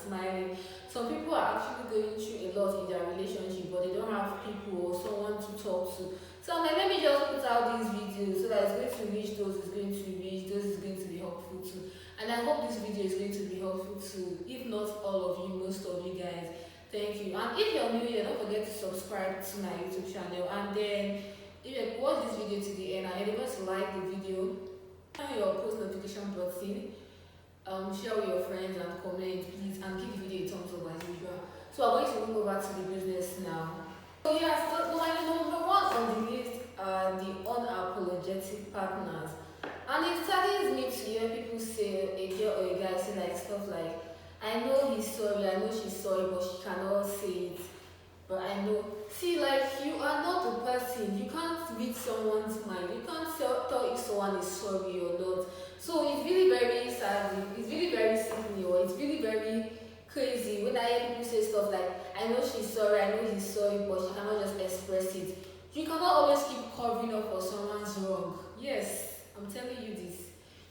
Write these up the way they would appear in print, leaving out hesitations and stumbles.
smiling. Some people are actually going through a lot in their relationship, but they don't have people or someone to talk to. So I'm like, let me just put out these videos so that it's going to reach those it's going to reach, those is going to be helpful to. And I hope this video is going to be helpful to, if not all of you, most of you guys. Thank you. And if you're new here, don't forget to subscribe to my YouTube channel. And then, if you watch this video to the end and you're able to like the video, turn your post notification button, share with your friends and comment, please, and give the video a thumbs up as usual. So I'm going to move over to the business now. So yeah, so my number one on the list are the unapologetic partners. And it saddens me to hear people say, a girl or a guy say like stuff like, I know he's sorry, I know she's sorry, but she cannot say it. But I know. See, like, you are not a person. You can't read someone's mind. You can't tell if someone is sorry or not. So it's really very sad. It's really very sickening, or it's really very crazy when I hear people say stuff like, I know she's sorry, I know he's sorry, but she cannot just express it. You cannot always keep covering up for someone's wrong. Yes, I'm telling you this.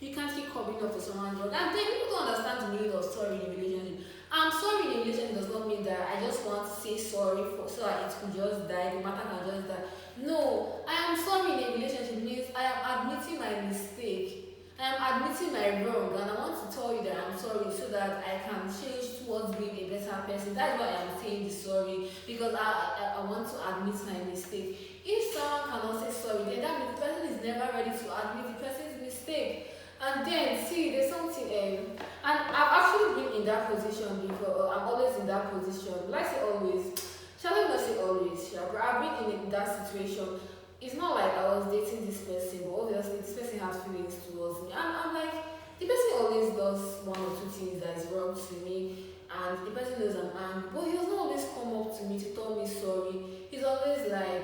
You can't keep covering up for someone's wrong. And then people don't understand the meaning of sorry in a relationship. I'm sorry in a relationship does not mean that I just want to say sorry for so that it could just die, the matter can just die. No, I am sorry in a relationship means I am admitting my mistake. I am admitting my wrong, and I want to tell you that I'm sorry so that I can change towards being a better person. That's why I'm saying the sorry, because I want to admit my mistake. If someone cannot say sorry, then that means the person is never ready to admit the person's mistake. And then, see, there's something, and I've actually been in that position before. I'm always in that position. Like I say always, shall I not say always, yeah, but I've been in that situation. It's not like I was dating this person, but obviously this person has feelings towards me. And I'm like, the person always does one or two things that is wrong to me, and the person knows I'm angry, but he does not always come up to me to tell me sorry. He's always like,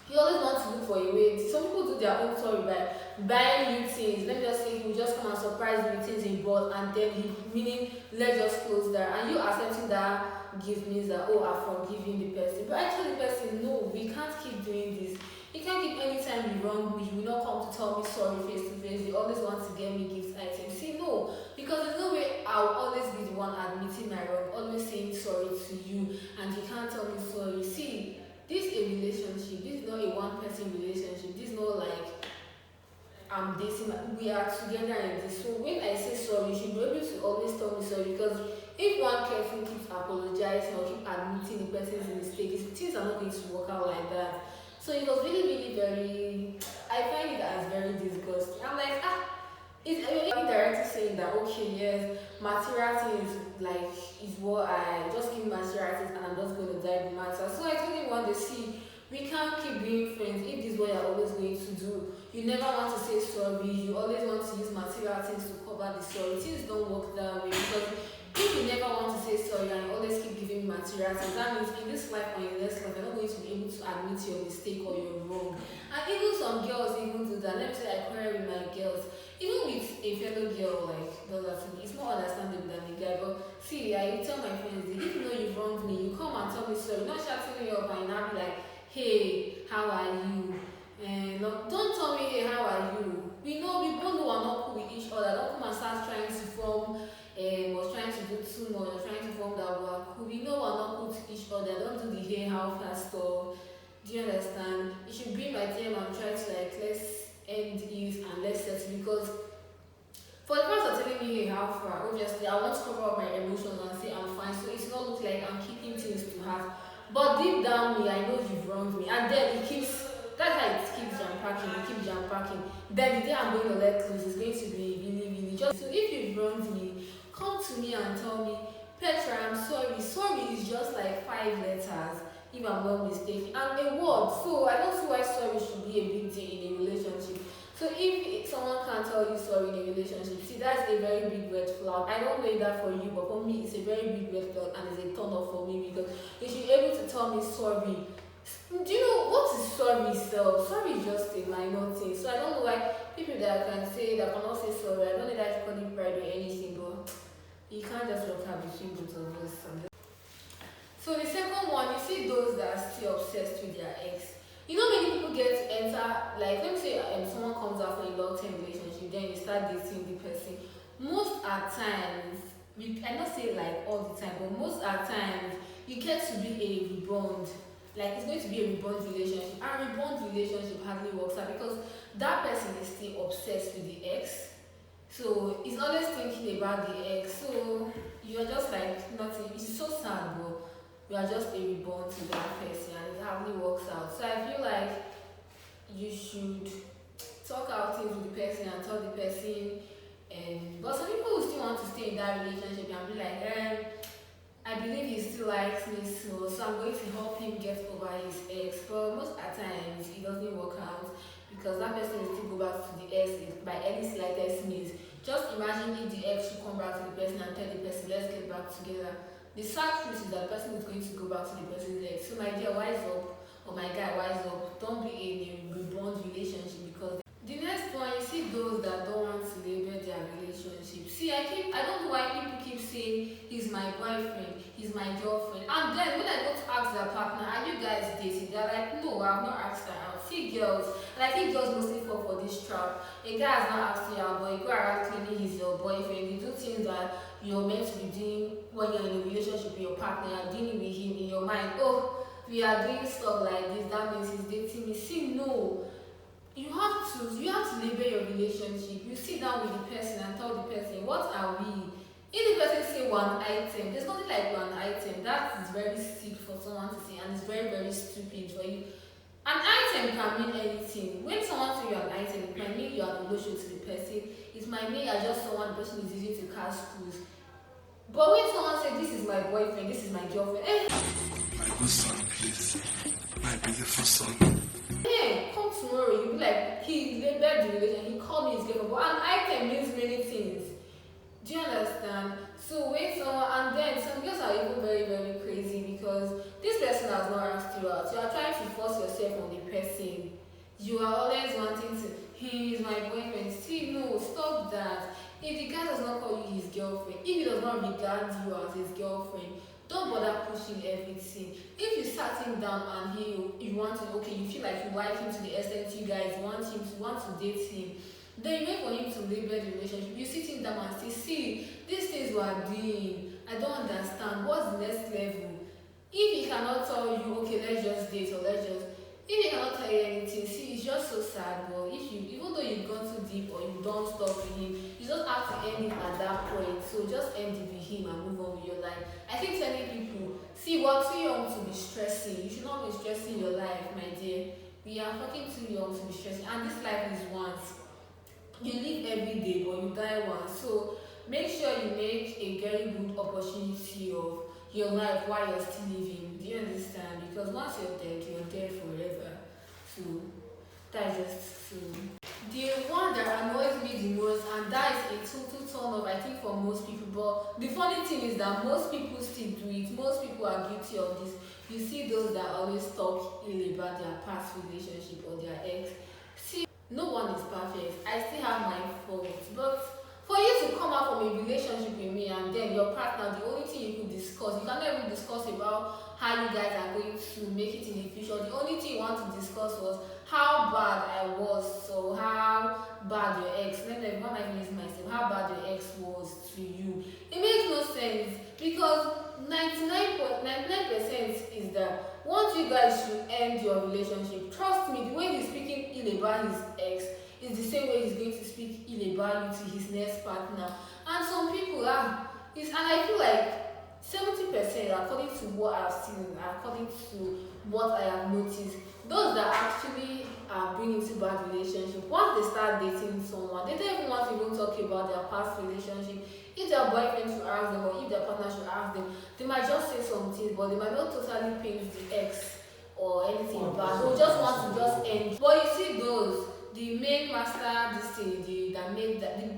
he always wants to look for a way. Some people do their own story by buying new things. Let me just say, he will just come and surprise you with things he bought, and then he, meaning, let's just close that. And you accepting that gift means that, oh, I've forgiven the person. But I tell the person, no, we can't keep doing this. You can't keep anytime you wrong me, you will not come to tell me sorry face to face. You always want to get me gift items. See, no, because there's no way I'll always be the one admitting my wrong, always saying sorry to you, and you can't tell me sorry. See, this is a relationship. This is not a one-person relationship. This is not like I'm dating. We are together in this. So when I say sorry, you should be able to always tell me sorry, because if one person keeps apologizing or keep admitting the person's mistake, things are not going to work out like that. So it was really, really very, I find it as very disgusting. I'm like, it's indirectly saying that, okay, yes, material things like is what I just give material things and I'm just going to die the matter. So I told him one day, see, we can't keep being friends if this is what you're always going to do. You never want to say sorry, you always want to use material things to cover the sorry. Things don't work that way, because if you never want to say sorry and you always keep giving material things, that means in this life or in this life, you're not going to be able to admit your mistake or your wrong. And even some girls even do that. Let me say I quarrel with my girls. Even with a fellow girl like does that to me, it's more understandable than a guy. But see, I tell my friends, if you know you've wronged me, you come and tell me sorry. Not shutting me up and now be like, hey, how are you? And don't tell me, hey, how are you? We both know we're not cool with each other. Don't come and start trying to form was trying to do too much or trying to form that we're cool. We know we're not cool to each other. Don't do the hey, how fast stuff. Do you understand? You should be my team and try to like let's end this and let's settle, because for the person telling me hey, how far, obviously I want to cover up my emotions and say I'm fine, so it's not look like I'm keeping things to heart. But deep down me, I know you've wronged me, and then it keeps. That's how it keeps jam packing. It keeps jam packing. Then the day I'm going to let loose is going to be really, really just. So if you've wronged me, come to me and tell me, Petra, I'm sorry. Sorry is just like 5 letters, if I'm not mistaken, and a word. So I don't see why sorry should be a big deal in a relationship. So if someone can't tell you sorry in a relationship, see, that's a very big red flag. I don't know that for you, but for me, it's a very big red flag, and it's a turn off for me, because you should be able to tell me sorry. Do you know what is sorry itself? Sorry is just a minor thing. So I don't know why people that can say that cannot say sorry. I don't know that you call it pride or anything, but you can't just look at between both of us. So the second one, you see those that are still obsessed with their ex. You know, many people get to enter, like, let me say someone comes out from a long-term relationship, then you start dating the person. Most at times, I not say like all the time, but most at times you get to be a rebound. Like it's going to be a rebound relationship, and rebound relationship hardly works out because that person is still obsessed with the ex. So he's always thinking about the ex. So you're just like nothing. It's so sad, but you are just a reborn to that person, and it hardly works out. So I feel like you should talk out things with the person and tell the person. And but some people will still want to stay in that relationship and be like, I believe he still likes me, so I'm going to help him get over his ex. But most at times it doesn't work out because that person will still go back to the ex by any slightest means. Just imagine if the ex should come back to the person and tell the person, let's get back together. The sad truth is that the person is going to go back to the person's ex. So my dear, wise up, or my guy, wise up. Don't be in a reborn relationship because the next one, you see those that don't want to label their relationship. See, I don't know why people keep saying he's my boyfriend, he's my girlfriend, and then when I go to ask their partner, are you guys dating? They're like, no, I've not asked her out. See, girls, and I think girls mostly fall for this trap. A guy has not asked you out, but you go around claiming he's your boyfriend. You do things that you're meant to be doing when you're in a relationship with your partner. You're dealing with him in your mind. Oh, we are doing stuff like this. That means he's dating me. See, no. You have to label your relationship. You sit down with the person and tell the person, what are we? If the person say one item, there's nothing like one item. That is very sick for someone to say, and it's very, very stupid for you. An item can mean anything. When someone says you're an item, it might mean you are loyal to the person. It might mean you're just someone the person is using to cash screws. But when someone says this is my boyfriend, this is my girlfriend, my good son, please, my beautiful son. Hey, come tomorrow, you'll be like, he labeled the relation, he called me his girlfriend, but an item means many things. Do you understand? So when someone, and then some girls are even very, very crazy because this person has not asked you out. You are trying to force yourself on the person. You are always wanting to, he is my boyfriend. See, no, stop that. If the guy does not call you his girlfriend, if he does not regard you as his girlfriend, don't bother pushing everything. If you sat him down and you want to, okay, you feel like you like him to the extent you guys want to date him, then you wait for him to label the relationship. You sit him down and say, see, these things we are doing, I don't understand. What's the next level? If he cannot tell you, okay, let's just date or if he cannot tell you anything, see, it's just so sad. But if you, even though you've gone too deep or you don't stop with him, you just have to end it at that point. So just end it with him and move on with your life. I think telling people, see, we're too young to be stressing. You should not be stressing your life, my dear. We are fucking too young to be stressing, and this life is once. You live every day, but you die once. So make sure you make a very good opportunity of your life while you're still living. Do you understand? Because once you're dead forever. So that's just so. The one that annoys me the most, and that is a total turn off, I think, for most people. But the funny thing is that most people still do it. Most people are guilty of this. You see those that always talk ill about their past relationship or their ex. See, no one is perfect. I still have my faults, but for you to come out from a relationship with me and then your partner, the only thing you could discuss, you cannot even discuss about how you guys are going to make it in the future. The only thing you want to discuss was how bad I was, so how bad your ex, let me not even use myself, how bad your ex was to you. It makes no sense because 99.99% is that once you guys should end your relationship, trust me, the way he's speaking ill about his ex is the same way he's going to speak ill about you to his next partner. And some people and I feel like 70%, according to what I've seen, according to what I have noticed, those that actually are bringing into bad relationship, once they start dating someone, they don't even want to even talk about their past relationship. If their boyfriend should ask them or if their partner should ask them, they might just say something, but they might not totally paint the ex or anything bad. They just want to just end. But you see those, the main master, this thing, the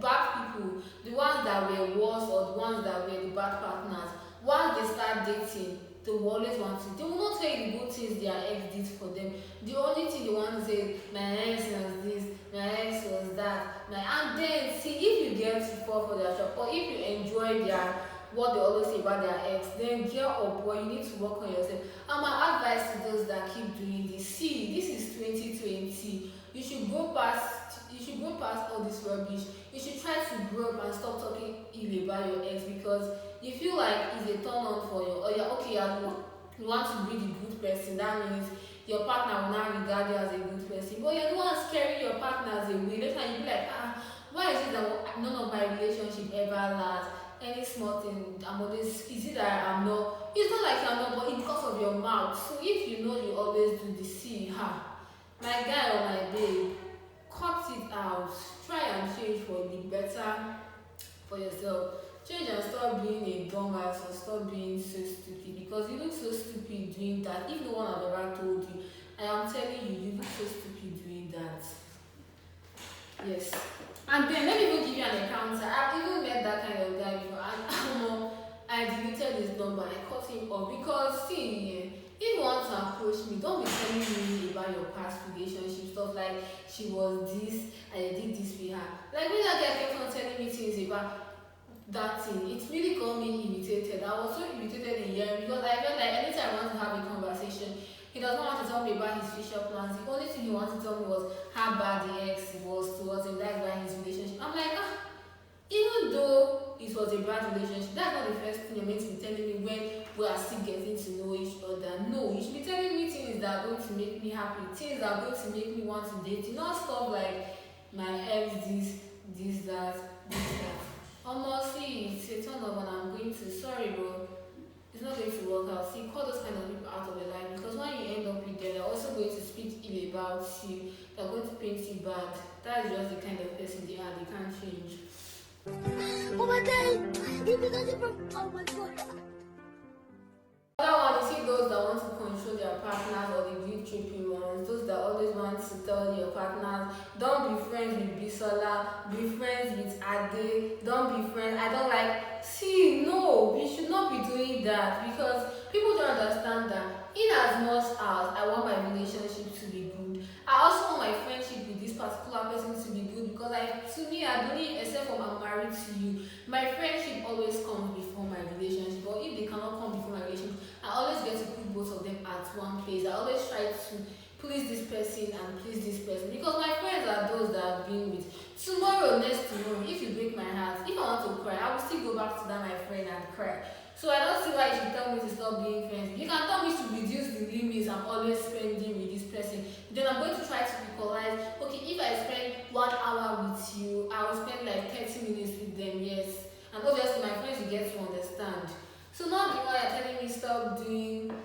bad people, the ones that were worse or the ones that were the bad partners, once they start dating, they will always want to. They will not tell you the good things their ex did for them. The only thing they want to say is, my ex was this, my ex was that, and then see if you get to fall for their trap or if you enjoy their what they always say about their ex, then girl or boy, you need to work on yourself. And my advice to those that keep doing this, see, this is 2020. You should go past all this rubbish. You should try to grow up and stop talking ill about your ex because you feel like it's a turn on for you, or you're okay, you want to be the good person. That means your partner will now regard you as a good person. But you're the one scaring your partners away. Later you be like, why is it that none of my relationship ever lasts? Any small thing, I'm always, is it that I'm not? It's not like I'm not, but it's because of your mouth. So if you know you always do the see, my guy or my babe, cut it out. Try and change for the better for yourself. Change and stop being a dumbass or stop being so stupid because you look so stupid doing that. If no one has ever told you, I am telling you, you look so stupid doing that. Yes. And then let me even give you an encounter. I've even met that kind of guy before. And I deleted his number. I cut him off because see, if you want to approach me, don't be telling me about your past relationship stuff like she was this and I did this with her. Like when that guy kept on telling me things about that thing, it really got me irritated. I was so irritated in here because I felt like anytime I want to have a conversation, he does not want to tell me about his future plans. The only thing he wanted to tell me was how bad the ex was towards him. That's why his relationship. I'm like, even though it was a bad relationship, that's not the first thing you're meant to be telling me when we are still getting to know each other. No, you should be telling me things that are going to make me happy, things that are going to make me want to date you, not stuff like my ex this, that. Almost see, it's a turn off and I'm going to, sorry bro, it's not going to work out. See, call those kind of people out of your life because when you end up with them, they're also going to speak ill about you, they're going to paint you bad. That is just the kind of person they are, they can't change. Oh my god! If it doesn't from oh my god. Another one, you see those that want to control their partners or the guilt tripping ones, those that always want to tell your partners, don't be friends with Bisola, be friends with Ade, don't be friends, I don't like, see, no, we should not be doing that because people don't understand that in as much as I want my relationship to be good, I also want my friendship with this particular person to be good because to me, I believe, except when I'm married to you, my friendship always comes before my relationship. Or if they cannot come before my relationship, I always get to put both of them at one place. I always try to please this person and please this person because my friends are those that I've been with. Tomorrow, next tomorrow, if you break my heart, if I want to cry, I will still go back to that my friend and cry. So I don't see why you should tell me to stop being friends. You can tell me to reduce the limits I'm always spending with this person. Then I'm going to try to equalize. Okay, if I spend 1 hour with you, I will spend like 30 minutes with them, yes. And obviously my friends will get to understand. So now the one you're telling me stop doing,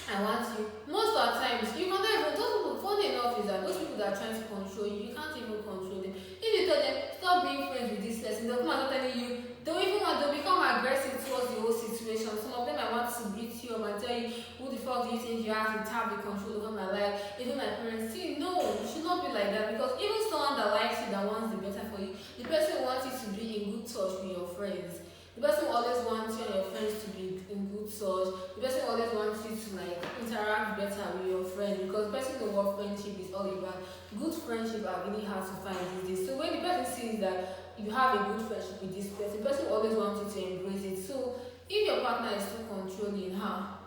I want you. Most of the times, you can never, those people, funny enough is that those people that are trying to control you, you can't even control them. If you tell them, stop being friends with this person, they'll come and telling you, they'll become aggressive towards the whole situation. Some of them I want to beat you up and tell you, who the fuck do you think you have to have the control over my life? Even my parents, see, no, you should not be like that because even someone that likes you, that wants the better for you, the person wants you to be in good touch with your friends. The person always wants you and your friends to be in good touch. The person always wants you to like interact better with your friends because the person knows what friendship is all about. Good friendship are really hard to find these days. So when the person sees that you have a good friendship with this person, the person always wants you to embrace it. So if your partner is too controlling, I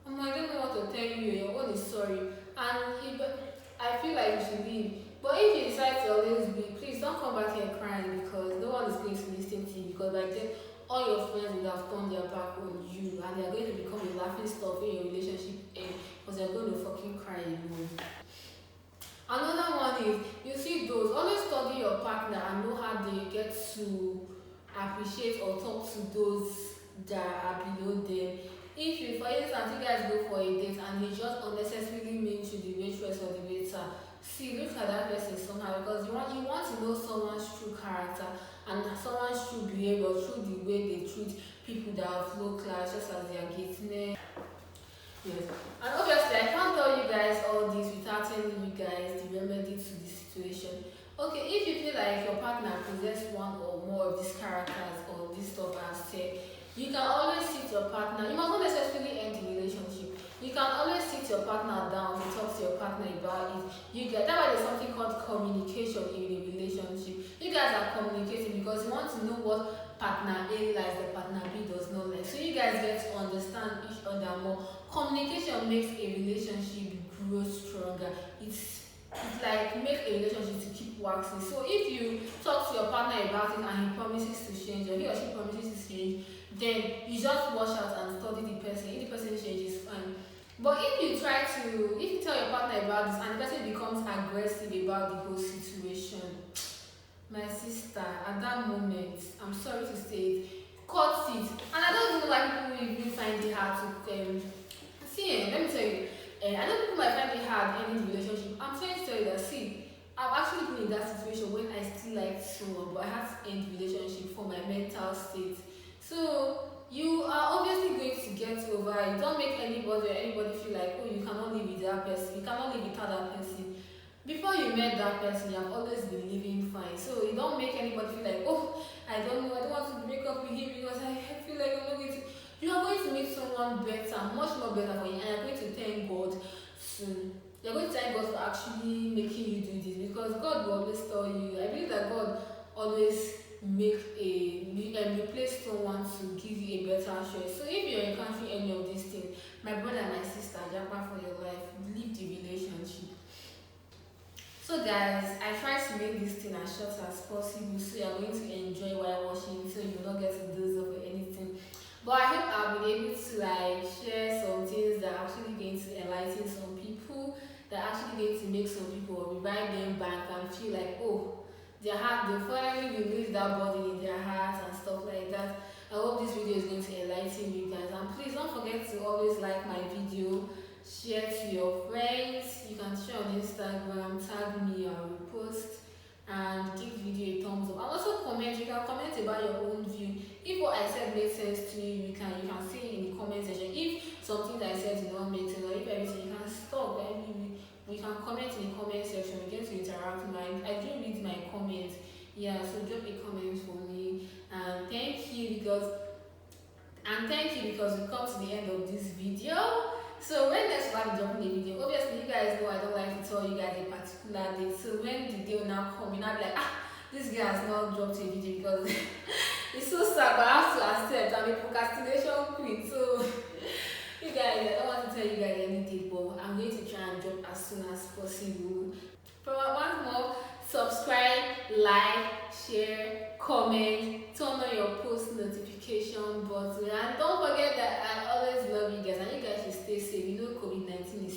don't know what to tell you. Your own is sorry, and I feel like you should leave. But if you decide to always be, please don't come back here crying because no one is going to listen to you because like then all your friends will have turned their back on you and they are going to become a laughing stock in your relationship because they're going to fucking cry alone. Another one is, you see those, always study your partner and know how they get to appreciate or talk to those that are below them. If you, for instance, you guys go for a date and he just unnecessarily means to the waitress or the waiter, see, look at that person somehow because you want to know someone's true character and someone's true behavior through the way they treat people that are low class, just as their gatemen. Yes. And obviously, I can't tell you guys all this without telling you guys the remedy to the situation. Okay, if you feel like your partner possesses one or more of these characters or this stuff I've said, you can always sit your partner. You must not necessarily end the relationship. You can always sit your partner down to talk to your partner about it. You get that why there's something called communication in a relationship. You guys are communicating because you want to know what partner A likes, the partner B does not like. So you guys get to understand each other more. Communication makes a relationship grow stronger. It's like make a relationship to keep waxes. So if you talk to your partner about it and he promises to change, or he or she promises to change, then you just watch out and study the person. If the person changes, fine. But if you tell your partner about this and the person becomes aggressive about the whole situation, my sister, at that moment, I'm sorry to say it, cut it. And I don't even know why people even find it hard to let me tell you, I know people might find it hard ending the relationship. I'm trying to tell you that, see, I've actually been in that situation when I still liked someone, but I had to end the relationship for my mental state. So you are obviously going to get over it. Don't make anybody feel like, oh, you cannot live with that person, you cannot live without that person. Before you met that person, you have always been living fine. So you don't make anybody feel like, oh, I don't know, I don't want to break up with him because I feel like I'm not going to. You are going to meet someone better, much more better for you, and you're going to thank God soon. You're going to thank God for actually making you do this, because God will always tell you. I believe that God always replace someone to give you a better choice. So if you're encountering any of these things, my brother and my sister, jump for your life, leave the relationship. So guys, I try to make this thing as short as possible so you're going to enjoy while watching, so you will not get to doze off or anything. But I hope I'll be able to share some things that are actually going to enlighten some people, that are actually going to make some people revive them back and feel like, oh, their heart, they finally release that burden in their hearts and stuff like that. I hope this video is going to enlighten you guys, and please don't forget to always like my video, share to your friends. You can share on Instagram, tag me, or repost, and give the video a thumbs up. And also comment. You can comment about your own view. If what I said made sense to you, you can say it in the comment section. If something that I said did not make sense, or if everything, you can stop. We can comment in the comment section. We get to interact. I do read my comments. Yeah, so drop a comment for me. And thank you because we've come to the end of this video. So when next time I'm dropping a video, obviously you guys know I don't like to tell you guys a particular date. So when the day will now come, you'll not be like, this guy has not dropped a video, because it's so sad, but I have to accept I'm a procrastination queen. So you guys, I don't want to tell you guys any date, but I'm going to try and drop as soon as possible. Once more, subscribe, like, share, comment, turn on your post notification button, and don't forget that I always love you guys, and you guys should stay safe. You know COVID-19 is